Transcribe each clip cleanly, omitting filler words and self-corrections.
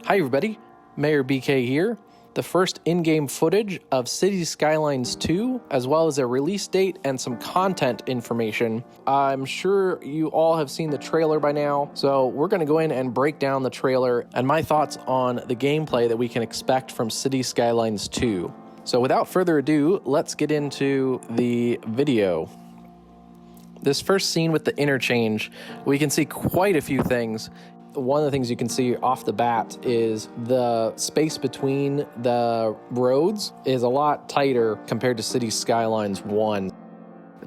Hi everybody, MayorBK here. The first in-game footage of Cities Skylines II, as well as a release date and some content information. I'm sure you all have seen the trailer by now, so we're going to go in and break down the trailer and my thoughts on the gameplay that we can expect from Cities Skylines II. So without further ado, let's get into the video. This first scene with the interchange, we can see quite a few things. One of the things you can see off the bat is the space between the roads is a lot tighter compared to Cities Skylines 1.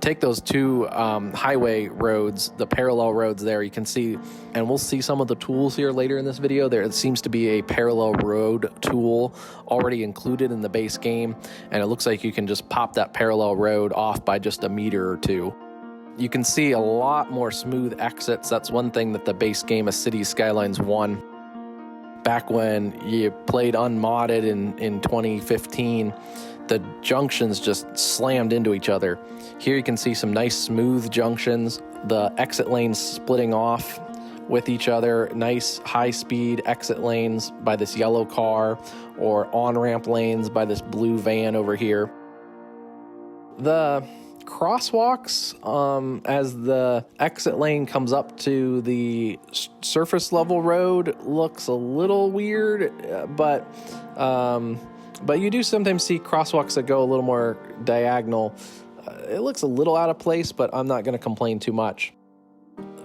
Take those two highway roads, the parallel roads there, you can see, and we'll see some of the tools here later in this video. There seems to be a parallel road tool already included in the base game, and it looks like you can just pop that parallel road off by just a meter or two. You can see a lot more smooth exits. That's one thing that the base game of Cities Skylines 1, back when you played unmodded in 2015, the junctions just slammed into each other. Here you can see some nice smooth junctions, the exit lanes splitting off with each other, nice high-speed exit lanes by this yellow car, or on-ramp lanes by this blue van over here. The crosswalks, as the exit lane comes up to the surface level road, looks a little weird, but you do sometimes see crosswalks that go a little more diagonal. It looks a little out of place, but I'm not going to complain too much.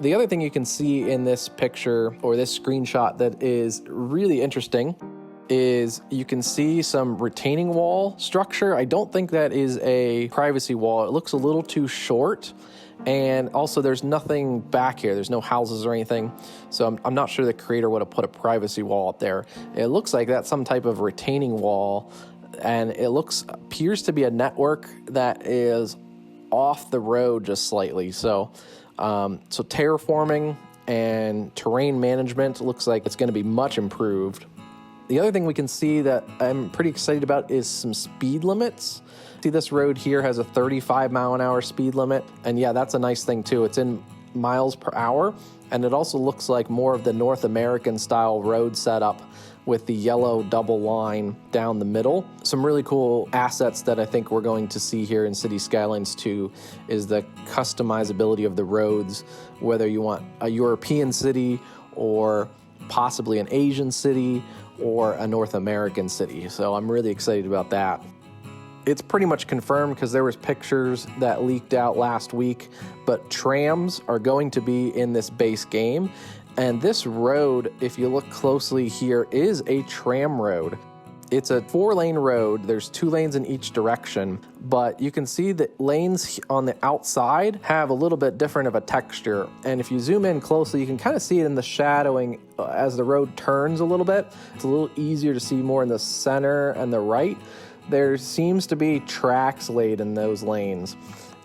The other thing you can see in this picture or this screenshot that is really interesting is you can see some retaining wall structure. I don't think that is a privacy wall. It looks a little too short, and also there's nothing back here. There's no houses or anything, so I'm not sure the creator would have put a privacy wall up there. It looks like that's some type of retaining wall, and it appears to be a network that is off the road just slightly. So terraforming and terrain management looks like it's going to be much improved. The other thing we can see that I'm pretty excited about is some speed limits. See, this road here has a 35-mile-an-hour speed limit, and yeah, that's a nice thing too. It's in miles per hour, and it also looks like more of the North American style road setup with the yellow double line down the middle. Some really cool assets that I think we're going to see here in Cities Skylines 2 is the customizability of the roads, whether you want a European city or possibly an Asian city or a North American city. So I'm really excited about that. It's pretty much confirmed because there was pictures that leaked out last week, but trams are going to be in this base game. And this road, if you look closely here, is a tram road. It's a 4-lane road. There's 2 lanes in each direction, but you can see that lanes on the outside have a little bit different of a texture. And if you zoom in closely, you can kind of see it in the shadowing as the road turns a little bit. It's a little easier to see more in the center and the right. There seems to be tracks laid in those lanes.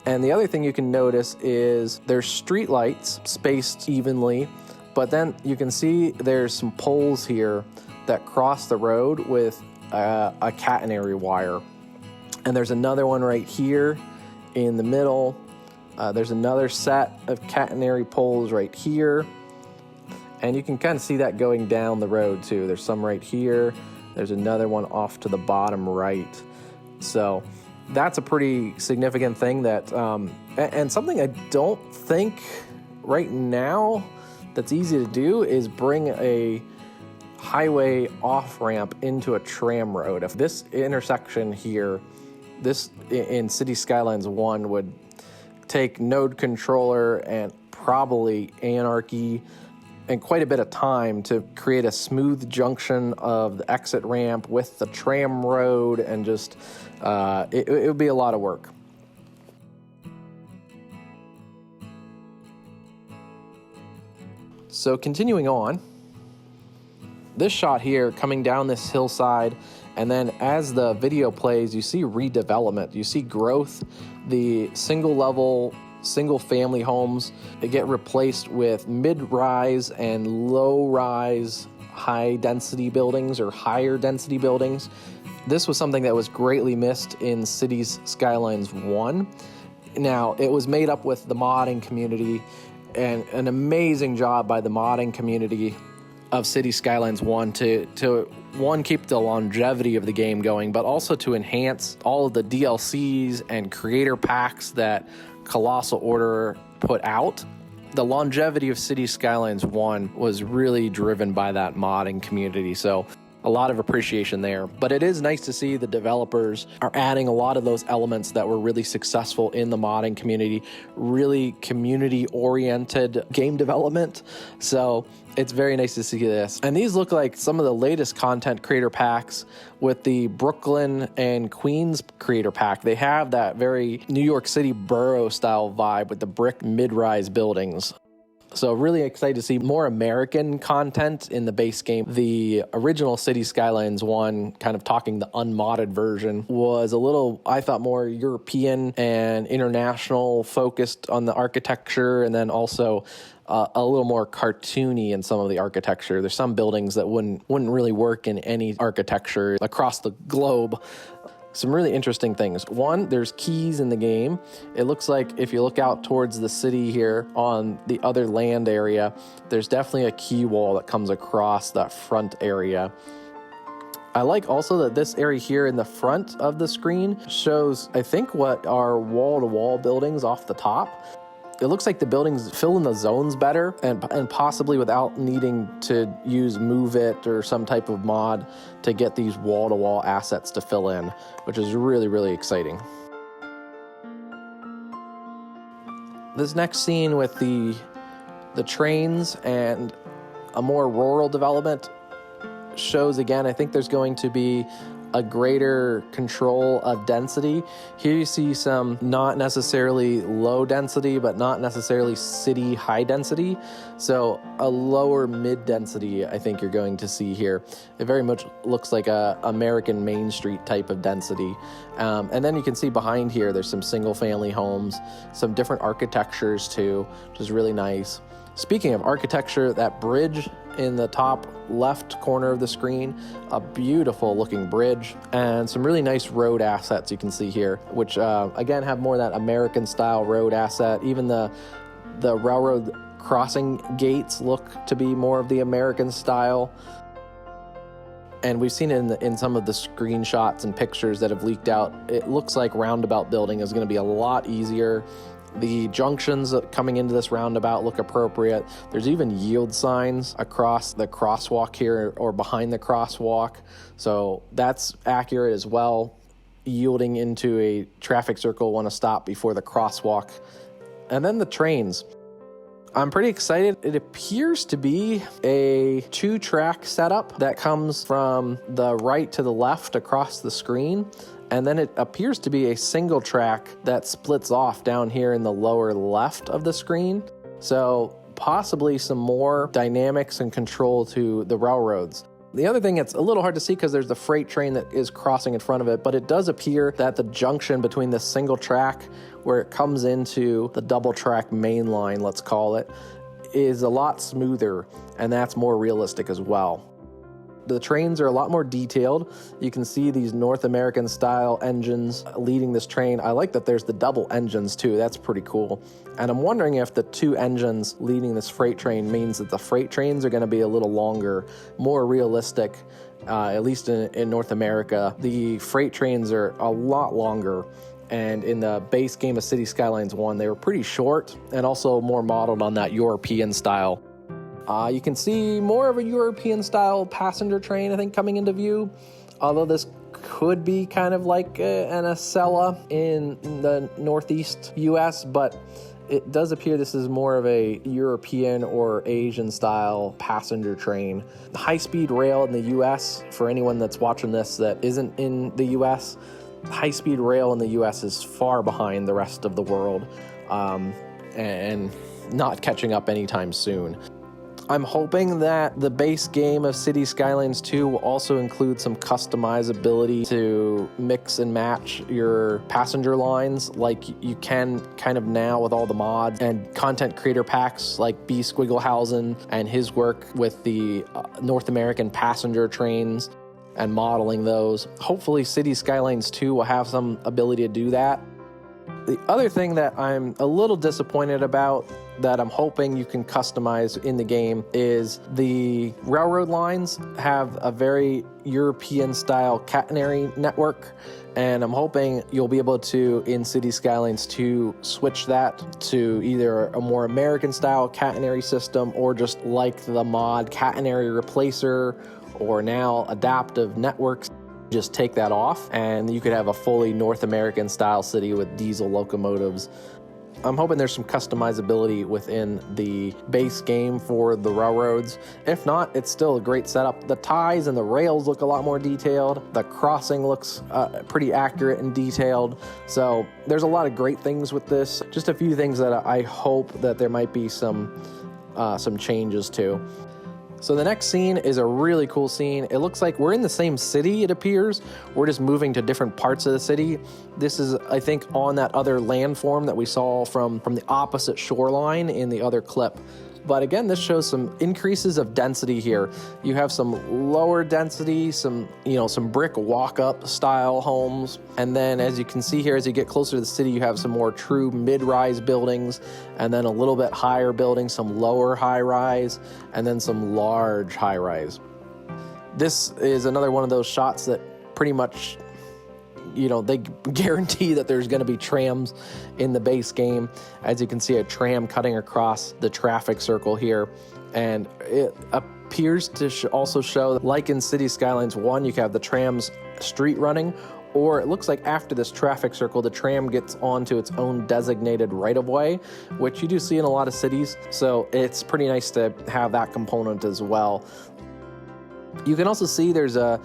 And the other thing you can notice is there's street lights spaced evenly, but then you can see there's some poles here that cross the road with a catenary wire. And there's another one right here in the middle. There's another set of catenary poles right here. And you can kind of see that going down the road too. There's some right here. There's another one off to the bottom right. So that's a pretty significant thing that, and something I don't think right now that's easy to do is bring a highway off-ramp into a tram road. If this intersection here, this in Cities Skylines 1 would take node controller and probably anarchy and quite a bit of time to create a smooth junction of the exit ramp with the tram road, and just it would be a lot of work. So continuing on, this shot here coming down this hillside, and then as the video plays, you see redevelopment, you see growth. The single-level, single-family homes, they get replaced with mid-rise and low-rise high-density buildings or higher-density buildings. This was something that was greatly missed in Cities Skylines 1. Now, it was made up with the modding community, and an amazing job by the modding community of City Skylines 1 to one, keep the longevity of the game going, but also to enhance all of the DLCs and creator packs that Colossal Order put out. The longevity of City Skylines 1 was really driven by that modding community, so a lot of appreciation there. But it is nice to see the developers are adding a lot of those elements that were really successful in the modding community, really community-oriented game development. So it's very nice to see this. And these look like some of the latest content creator packs with the Brooklyn and Queens creator pack. They have that very New York City borough style vibe with the brick mid-rise buildings. So really excited to see more American content in the base game. The original City Skylines 1, kind of talking the unmodded version, was a little, I thought, more European and international focused on the architecture, and then also a little more cartoony in some of the architecture. There's some buildings that wouldn't really work in any architecture across the globe. Some really interesting things. One, there's keys in the game. It looks like if you look out towards the city here on the other land area, there's definitely a key wall that comes across that front area. I like also that this area here in the front of the screen shows, I think, what are wall-to-wall buildings off the top. It looks like the buildings fill in the zones better and possibly without needing to use Move It or some type of mod to get these wall-to-wall assets to fill in, which is really, really exciting. This next scene with the trains and a more rural development shows, again, I think there's going to be a greater control of density. Here you see some not necessarily low density, but not necessarily city high density. So a lower mid density, I think you're going to see here. It very much looks like a American Main Street type of density. And then you can see behind here, there's some single family homes, some different architectures too, which is really nice. Speaking of architecture, that bridge in the top left corner of the screen, a beautiful looking bridge, and some really nice road assets you can see here, which again have more of that American style road asset. Even the railroad crossing gates look to be more of the American style. And we've seen it in some of the screenshots and pictures that have leaked out. It looks like roundabout building is going to be a lot easier. The junctions coming into this roundabout look appropriate. There's even yield signs across the crosswalk here or behind the crosswalk. So that's accurate as well. Yielding into a traffic circle, want to stop before the crosswalk. And then the trains. I'm pretty excited. It appears to be a 2-track setup that comes from the right to the left across the screen. And then it appears to be a single track that splits off down here in the lower left of the screen. So possibly some more dynamics and control to the railroads. The other thing, it's a little hard to see because there's the freight train that is crossing in front of it, but it does appear that the junction between this single track where it comes into the double track main line, let's call it, is a lot smoother, and that's more realistic as well. The trains are a lot more detailed. You can see these North American style engines leading this train. I like that there's the double engines too. That's pretty cool. And I'm wondering if the 2 engines leading this freight train means that the freight trains are going to be a little longer, more realistic, at least in North America. The freight trains are a lot longer. And in the base game of City Skylines 1, they were pretty short and also more modeled on that European style. You can see more of a European-style passenger train, I think, coming into view, although this could be kind of like an Acela in the northeast U.S., but it does appear this is more of a European or Asian-style passenger train. The high-speed rail in the U.S., for anyone that's watching this that isn't in the U.S., high-speed rail in the U.S. is far behind the rest of the world and not catching up anytime soon. I'm hoping that the base game of City Skylines 2 will also include some customizability to mix and match your passenger lines like you can kind of now with all the mods and content creator packs like B. Squigglehausen and his work with the North American passenger trains and modeling those. Hopefully City Skylines 2 will have some ability to do that. The other thing that I'm a little disappointed about that I'm hoping you can customize in the game is the railroad lines have a very European style catenary network, and I'm hoping you'll be able to, in City Skylines 2, switch that to either a more American style catenary system or just like the mod catenary replacer or now adaptive networks. Just take that off and you could have a fully North American style city with diesel locomotives. I'm hoping there's some customizability within the base game for the railroads. If not, it's still a great setup. The ties and the rails look a lot more detailed. The crossing looks pretty accurate and detailed. So there's a lot of great things with this. Just a few things that I hope that there might be some changes to. So the next scene is a really cool scene. It looks like we're in the same city, it appears. We're just moving to different parts of the city. This is, I think, on that other landform that we saw from the opposite shoreline in the other clip. But again, this shows some increases of density here. You have some lower density, some brick walk-up style homes. And then as you can see here, as you get closer to the city, you have some more true mid-rise buildings, and then a little bit higher buildings, some lower high-rise, and then some large high-rise. This is another one of those shots that pretty much, they guarantee that there's going to be trams in the base game. As you can see, a tram cutting across the traffic circle here. And it appears to also show that, like in City Skylines 1, you can have the trams street running, or it looks like after this traffic circle, the tram gets onto its own designated right-of-way, which you do see in a lot of cities. So it's pretty nice to have that component as well. You can also see there's a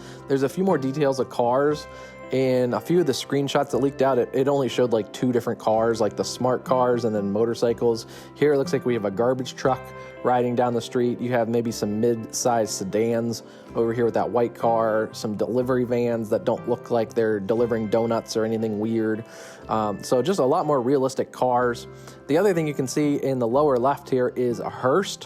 few more details of cars. In a few of the screenshots that leaked out, it only showed like 2 different cars, like the smart cars and then motorcycles. Here it looks like we have a garbage truck riding down the street. You have maybe some mid-sized sedans over here with that white car, some delivery vans that don't look like they're delivering donuts or anything weird. So just a lot more realistic cars. The other thing you can see in the lower left here is a hearse.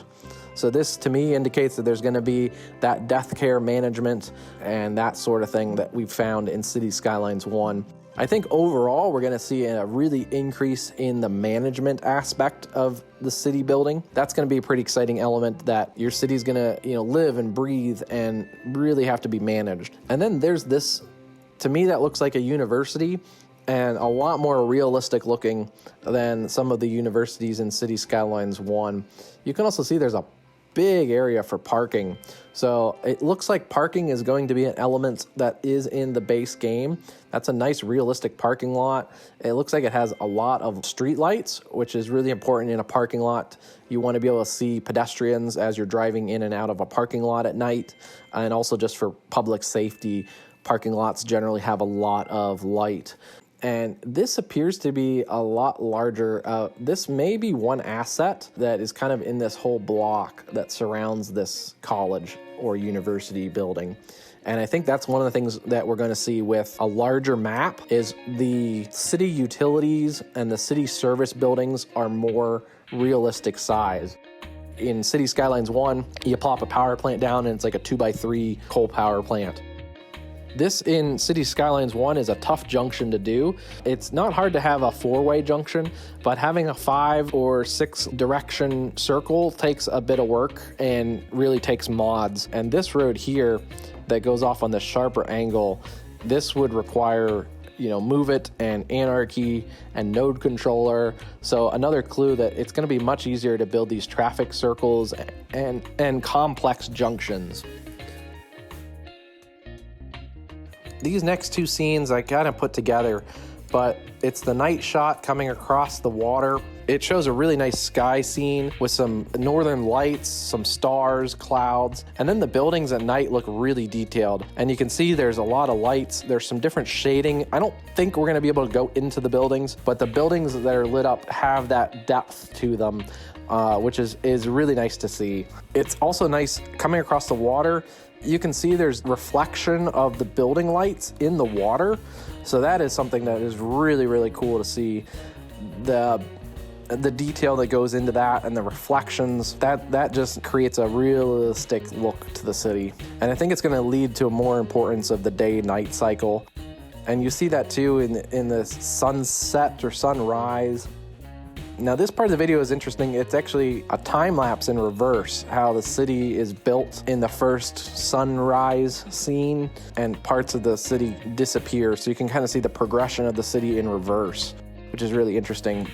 So this, to me, indicates that there's going to be that death care management and that sort of thing that we've found in City Skylines 1. I think overall, we're going to see a really increase in the management aspect of the city building. That's going to be a pretty exciting element, that your city's going to, live and breathe and really have to be managed. And then there's this, to me, that looks like a university, and a lot more realistic looking than some of the universities in City Skylines 1. You can also see there's a big area for parking. So it looks like parking is going to be an element that is in the base game. That's a nice realistic parking lot. It looks like it has a lot of street lights, which is really important in a parking lot. You want to be able to see pedestrians as you're driving in and out of a parking lot at night. And also just for public safety, parking lots generally have a lot of light. And this appears to be a lot larger. This may be one asset that is kind of in this whole block that surrounds this college or university building. And I think that's one of the things that we're going to see with a larger map is the city utilities and the city service buildings are more realistic size. In City Skylines 1, you plop a power plant down and it's like a 2x3 coal power plant. This in City Skylines 1 is a tough junction to do. It's not hard to have a 4-way junction, but having a 5 or 6 direction circle takes a bit of work and really takes mods. And this road here that goes off on the sharper angle, this would require, Move It and Anarchy and Node Controller. So another clue that it's going to be much easier to build these traffic circles and complex junctions. These next 2 scenes I kind of put together, but it's the night shot coming across the water. It shows a really nice sky scene with some northern lights, some stars, clouds, and then the buildings at night look really detailed. And you can see there's a lot of lights. There's some different shading. I don't think we're going to be able to go into the buildings, but the buildings that are lit up have that depth to them, which is really nice to see. It's also nice coming across the water. You can see there's reflection of the building lights in the water. So that is something that is really, really cool to see. The detail that goes into that and the reflections, that just creates a realistic look to the city. And I think it's going to lead to a more importance of the day-night cycle. And you see that too in the sunset or sunrise. Now this part of the video is interesting. It's actually a time lapse in reverse, how the city is built in the first sunrise scene and parts of the city disappear. So you can kind of see the progression of the city in reverse, which is really interesting.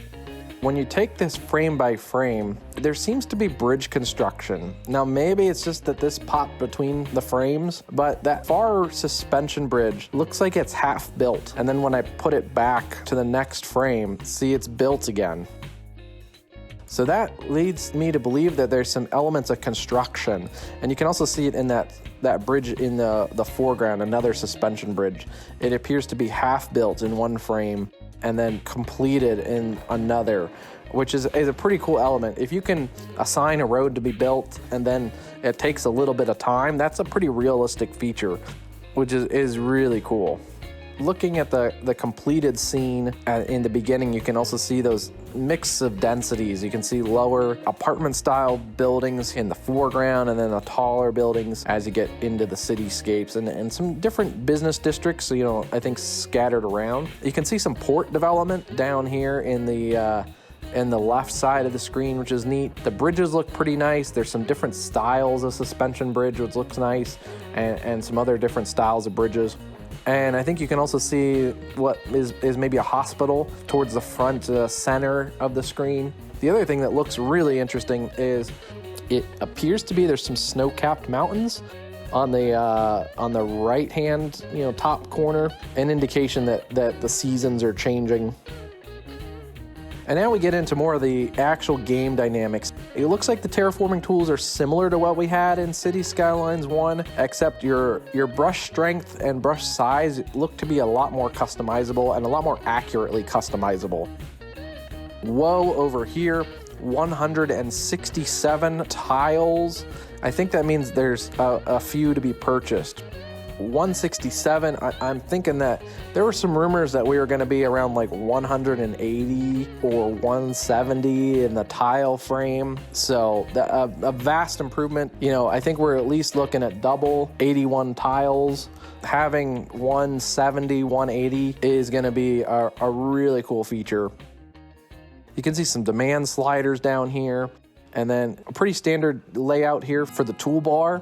When you take this frame by frame, there seems to be bridge construction. Now maybe it's just that this popped between the frames, but that far suspension bridge looks like it's half built. And then when I put it back to the next frame, see, it's built again. So that leads me to believe that there's some elements of construction. And you can also see it in that bridge in the foreground, another suspension bridge. It appears to be half built in one frame and then completed in another, which is a pretty cool element. If you can assign a road to be built and then it takes a little bit of time, that's a pretty realistic feature, which is really cool. Looking at the completed scene in the beginning, you can also see those mix of densities. You can see lower apartment-style buildings in the foreground and then the taller buildings as you get into the cityscapes and some different business districts, I think scattered around. You can see some port development down here in the left side of the screen, which is neat. The bridges look pretty nice. There's some different styles of suspension bridge, which looks nice, and some other different styles of bridges. And I think you can also see what is maybe a hospital towards the front center of the screen. The other thing that looks really interesting is it appears to be there's some snow-capped mountains on the right-hand top corner, an indication that the seasons are changing. And now we get into more of the actual game dynamics. It looks like the terraforming tools are similar to what we had in City Skylines 1, except your brush strength and brush size look to be a lot more customizable and a lot more accurately customizable. Whoa, over here, 167 tiles. I think that means there's a few to be purchased. 167, I'm thinking that there were some rumors that we were going to be around like 180 or 170 in the tile frame. So a vast improvement. I think we're at least looking at double 81 tiles. Having 170, 180 is going to be a really cool feature. You can see some demand sliders down here, and then a pretty standard layout here for the toolbar.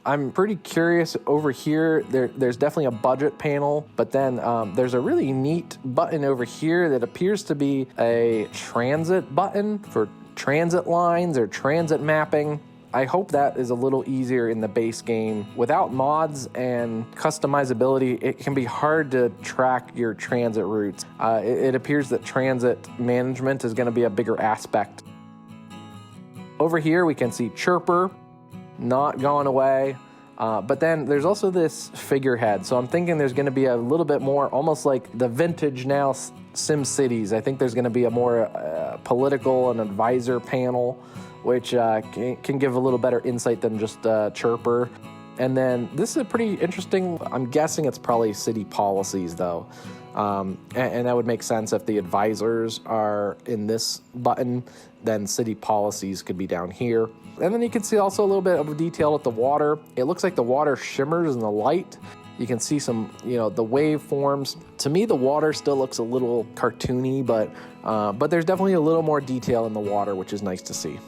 I'm pretty curious over here. There's definitely a budget panel, but then there's a really neat button over here that appears to be a transit button for transit lines or transit mapping. I hope that is a little easier in the base game. Without mods and customizability, it can be hard to track your transit routes. It appears that transit management is going to be a bigger aspect. Over here, we can see Chirper, not going away. But then there's also this figurehead. So I'm thinking there's going to be a little bit more, almost like the vintage now SimCities. I think there's going to be a more political and advisor panel, which can give a little better insight than just Chirper. And then this is a pretty interesting, I'm guessing it's probably city policies though. And that would make sense if the advisors are in this button, then city policies could be down here. And then you can see also a little bit of detail with the water. It looks like the water shimmers in the light. You can see some, the waveforms. To me, the water still looks a little cartoony, but there's definitely a little more detail in the water, which is nice to see.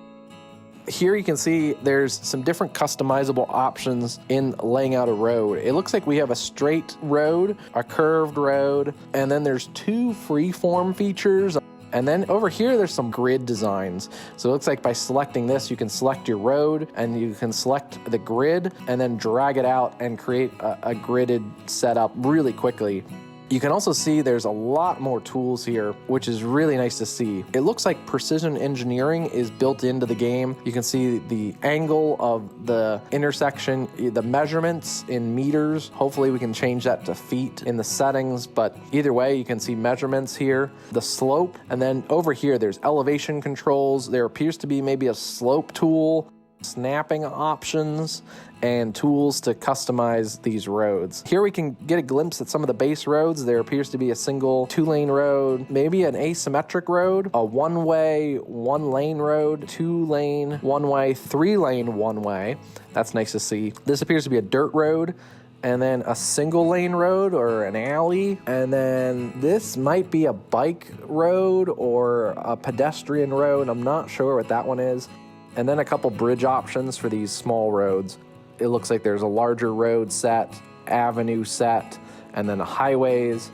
Here you can see there's some different customizable options in laying out a road. It looks like we have a straight road, a curved road, and then there's two freeform features. And then over here, there's some grid designs. So it looks like by selecting this, you can select your road and you can select the grid and then drag it out and create a gridded setup really quickly. You can also see there's a lot more tools here, which is really nice to see. It looks like precision engineering is built into the game. You can see the angle of the intersection, the measurements in meters. Hopefully we can change that to feet in the settings, but either way, you can see measurements here, the slope, and then over here, there's elevation controls. There appears to be maybe a slope tool, snapping options, and tools to customize these roads. Here we can get a glimpse at some of the base roads. There appears to be a single 2-lane road, maybe an asymmetric road, a one-way, 1-lane road, 2-lane, 1-way, 3-lane, 1-way. That's nice to see. This appears to be a dirt road, and then a single lane road or an alley, and then this might be a bike road or a pedestrian road. I'm not sure what that one is. And then a couple bridge options for these small roads. It looks like there's a larger road set, avenue set, and then highways,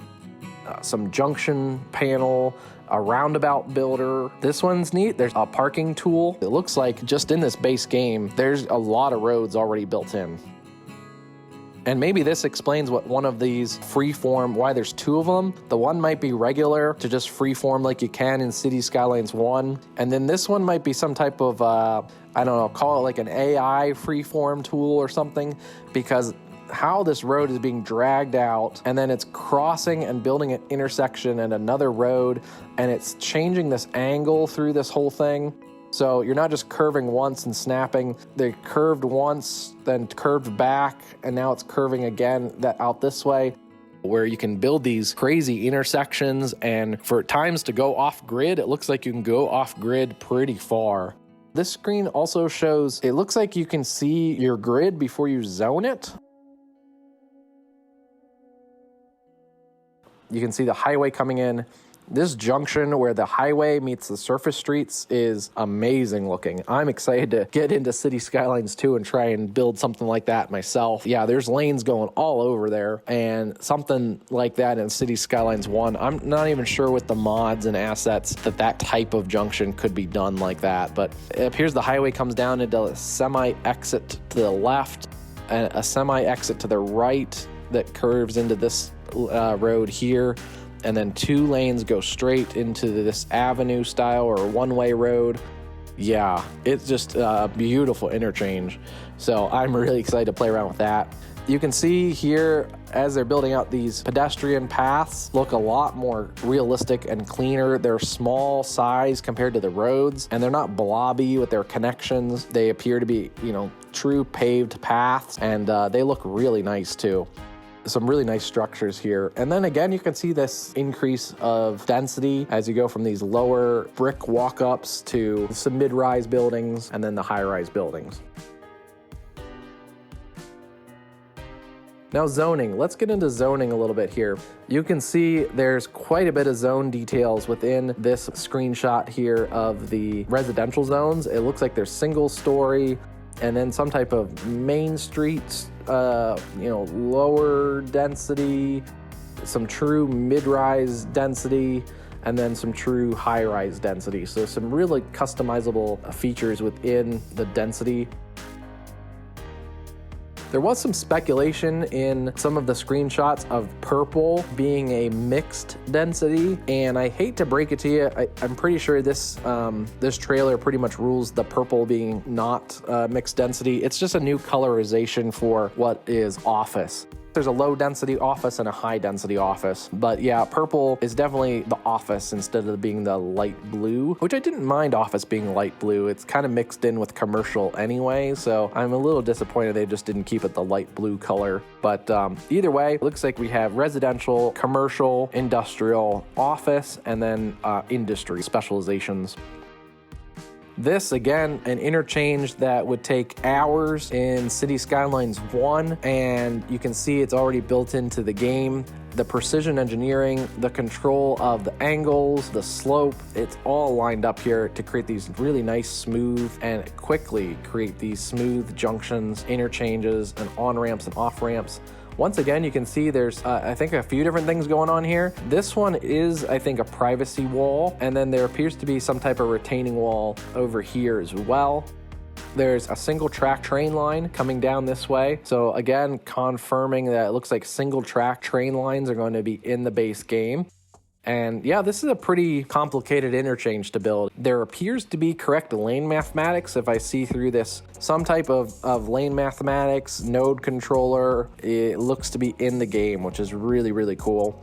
some junction panel, a roundabout builder. This one's neat. There's a parking tool. It looks like just in this base game, there's a lot of roads already built in. And maybe this explains what one of these freeform, why there's two of them. The one might be regular to just freeform like you can in City Skylines 1. And then this one might be some type of, I don't know, call it like an AI freeform tool or something, because how this road is being dragged out and then it's crossing and building an intersection and another road, and it's changing this angle through this whole thing. So you're not just curving once and snapping. They curved once, then curved back, and now it's curving again out this way, where you can build these crazy intersections. And for times to go off grid, it looks like you can go off grid pretty far. This screen also shows, it looks like you can see your grid before you zone it. You can see the highway coming in. This junction where the highway meets the surface streets is amazing looking. I'm excited to get into City Skylines 2 and try and build something like that myself. Yeah, there's lanes going all over there, and something like that in City Skylines 1. I'm not even sure with the mods and assets that type of junction could be done like that, but it appears the highway comes down into a semi-exit to the left and a semi-exit to the right that curves into this road here, and then two lanes go straight into this avenue style or one-way road. Yeah, it's just a beautiful interchange. So I'm really excited to play around with that. You can see here as they're building out these pedestrian paths look a lot more realistic and cleaner. They're small size compared to the roads, and they're not blobby with their connections. They appear to be, true paved paths, and they look really nice too. Some really nice structures here. And then again, you can see this increase of density as you go from these lower brick walk-ups to some mid-rise buildings and then the high-rise buildings. Now zoning, let's get into zoning a little bit here. You can see there's quite a bit of zone details within this screenshot here of the residential zones. It looks like there's single story and then some type of main streets, lower density, some true mid-rise density, and then some true high-rise density. So some really customizable features within the density. There was some speculation in some of the screenshots of purple being a mixed density, and I hate to break it to you, I'm pretty sure this trailer pretty much rules the purple being not mixed density. It's just a new colorization for what is office. There's a low density office and a high density office, but yeah, purple is definitely the office instead of being the light blue, which I didn't mind office being light blue. It's kind of mixed in with commercial anyway, so I'm a little disappointed they just didn't keep it the light blue color. But either way, it looks like we have residential, commercial, industrial, office, and then industry specializations. This, again, an interchange that would take hours in City Skylines 1, and you can see it's already built into the game. The precision engineering, the control of the angles, the slope, it's all lined up here to create these really nice, smooth, and quickly create these smooth junctions, interchanges, and on-ramps and off-ramps. Once again, you can see there's, I think, a few different things going on here. This one is, I think, a privacy wall, and then there appears to be some type of retaining wall over here as well. There's a single track train line coming down this way. So again, confirming that it looks like single track train lines are going to be in the base game. And yeah, this is a pretty complicated interchange to build. There appears to be correct lane mathematics if I see through this. Some type of lane mathematics, node controller, it looks to be in the game, which is really, really cool.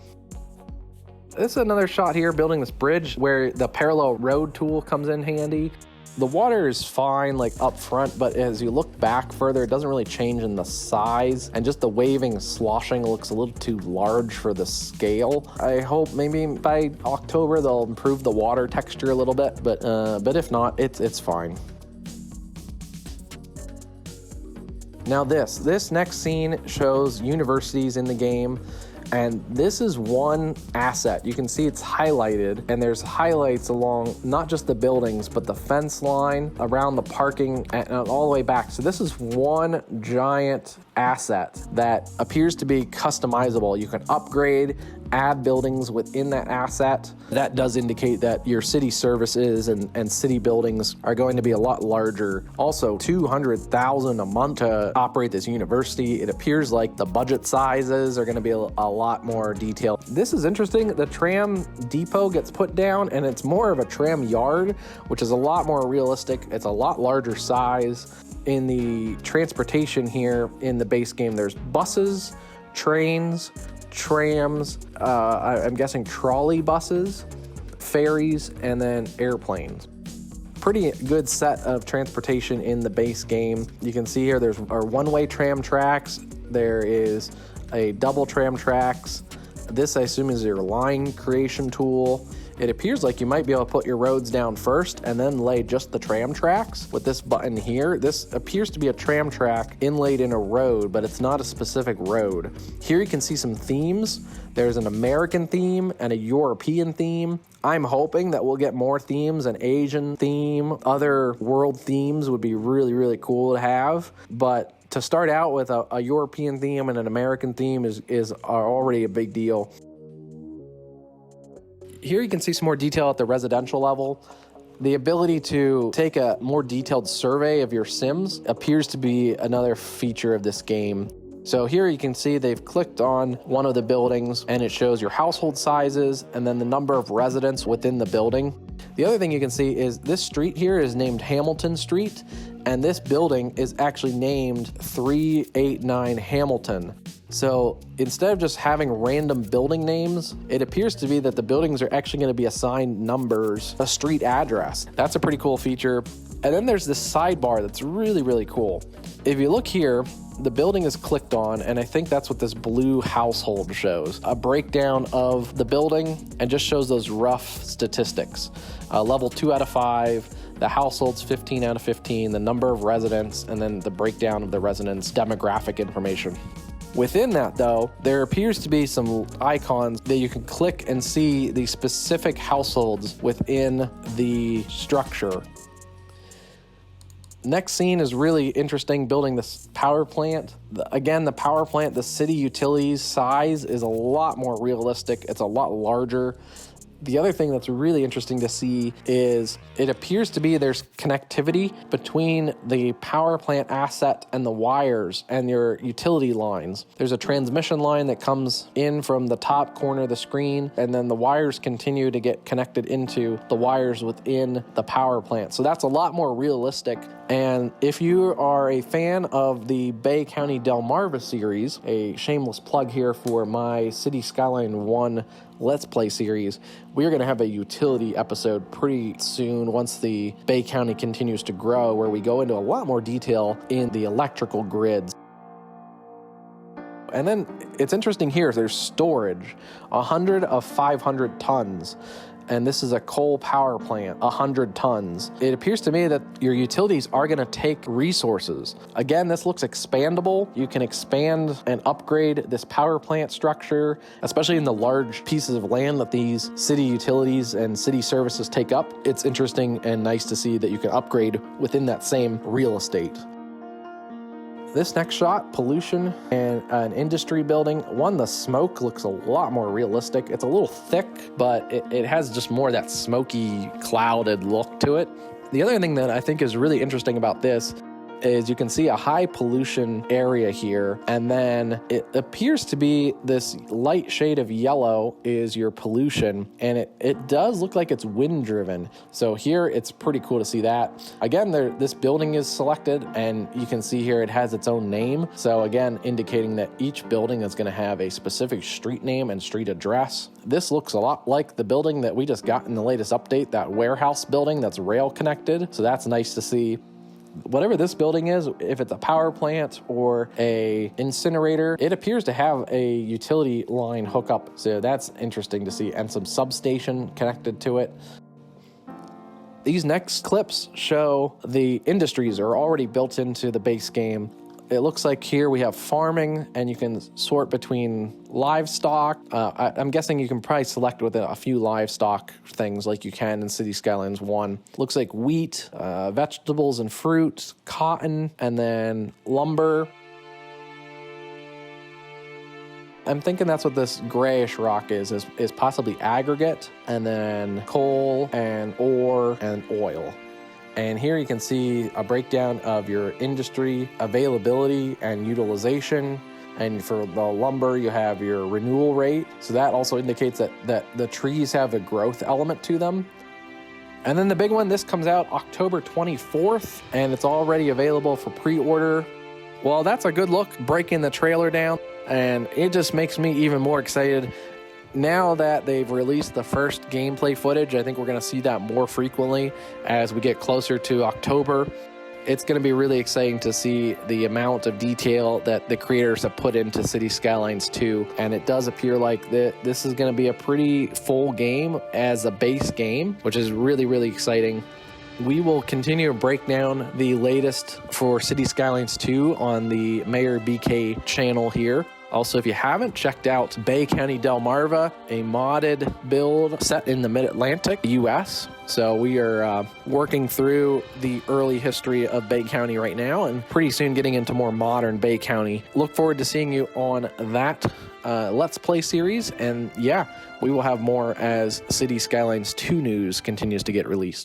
This is another shot here building this bridge where the parallel road tool comes in handy. The water is fine like up front, but as you look back further, it doesn't really change in the size, and just the waving sloshing looks a little too large for the scale. I hope maybe by October they'll improve the water texture a little bit, but if not, it's fine. Now this next scene shows universities in the game, and this is one asset. You can see it's highlighted, and there's highlights along not just the buildings, but the fence line, around the parking, and all the way back. So this is one giant asset that appears to be customizable. You can upgrade, add buildings within that asset. That does indicate that your city services and city buildings are going to be a lot larger. Also, $200,000 a month to operate this university. It appears like the budget sizes are going to be a lot more detailed. This is interesting. The tram depot gets put down, and it's more of a tram yard, which is a lot more realistic. It's a lot larger size. In the transportation here in the base game, there's buses, trains, trams, I'm guessing trolley buses, ferries, and then airplanes. Pretty good set of transportation in the base game. You can see here there's our one-way tram tracks. There is a double tram tracks. This, I assume, is your line creation tool. It appears like you might be able to put your roads down first and then lay just the tram tracks with this button here. This appears to be a tram track inlaid in a road, but it's not a specific road. Here you can see some themes. There's an American theme and a European theme. I'm hoping that we'll get more themes, an Asian theme, other world themes would be really, really cool to have. But to start out with a European theme and an American theme is already a big deal. Here you can see some more detail at the residential level. The ability to take a more detailed survey of your Sims appears to be another feature of this game. So here you can see they've clicked on one of the buildings, and it shows your household sizes and then the number of residents within the building. The other thing you can see is this street here is named Hamilton Street, and this building is actually named 389 Hamilton. So instead of just having random building names, it appears to be that the buildings are actually going to be assigned numbers, a street address. That's a pretty cool feature. And then there's this sidebar that's really, really cool. If you look here, the building is clicked on, and I think that's what this blue household shows. A breakdown of the building, and just shows those rough statistics. Level 2 out of 5, the household's 15 out of 15, the number of residents, and then the breakdown of the residents' demographic information. Within that, though, there appears to be some icons that you can click and see the specific households within the structure. Next scene is really interesting, building this power plant. Again, the power plant, the city utilities size is a lot more realistic. It's a lot larger. The other thing that's really interesting to see is it appears to be there's connectivity between the power plant asset and the wires and your utility lines. There's a transmission line that comes in from the top corner of the screen, and then the wires continue to get connected into the wires within the power plant. So that's a lot more realistic. And if you are a fan of the Bay County Delmarva series, a shameless plug here for my City Skyline 1 Let's Play series, we are going to have a utility episode pretty soon once the Bay County continues to grow, where we go into a lot more detail in the electrical grids. And then it's interesting here, there's storage, 100 of 500 tons. And this is a coal power plant, 100 tons. It appears to me that your utilities are going to take resources. Again, this looks expandable. You can expand and upgrade this power plant structure, especially in the large pieces of land that these city utilities and city services take up. It's interesting and nice to see that you can upgrade within that same real estate. This next shot, pollution and an industry building. One, the smoke looks a lot more realistic. It's a little thick, but it has just more of that smoky, clouded look to it. The other thing that I think is really interesting about this is you can see a high pollution area here, and then it appears to be this light shade of yellow is your pollution, and it does look like it's wind driven. So here it's pretty cool to see that. Again, this building is selected, and you can see here it has its own name. So again, indicating that each building is going to have a specific street name and street address. This looks a lot like the building that we just got in the latest update, that warehouse building that's rail connected. So that's nice to see. Whatever this building is, if it's a power plant or a incinerator, it appears to have a utility line hookup. So that's interesting to see, and some substation connected to it. These next clips show the industries are already built into the base game. It looks like here we have farming, and you can sort between livestock. I'm guessing you can probably select within a few livestock things like you can in City Skylines 1. Looks like wheat, vegetables and fruits, cotton, and then lumber. I'm thinking that's what this grayish rock is possibly aggregate, and then coal and ore and oil. And here you can see a breakdown of your industry availability and utilization. And for the lumber, you have your renewal rate. So that also indicates that the trees have a growth element to them. And then the big one, this comes out October 24th, and it's already available for pre-order. Well, that's a good look, breaking the trailer down. And it just makes me even more excited. Now that they've released the first gameplay footage, I think we're going to see that more frequently as we get closer to October. It's going to be really exciting to see the amount of detail that the creators have put into City Skylines 2. And it does appear like this is going to be a pretty full game as a base game, which is really, really exciting. We will continue to break down the latest for City Skylines 2 on the MayorBK channel here. Also, if you haven't checked out Bay County Delmarva, a modded build set in the Mid-Atlantic, US. So we are working through the early history of Bay County right now, and pretty soon getting into more modern Bay County. Look forward to seeing you on that Let's Play series. And yeah, we will have more as City Skylines 2 news continues to get released.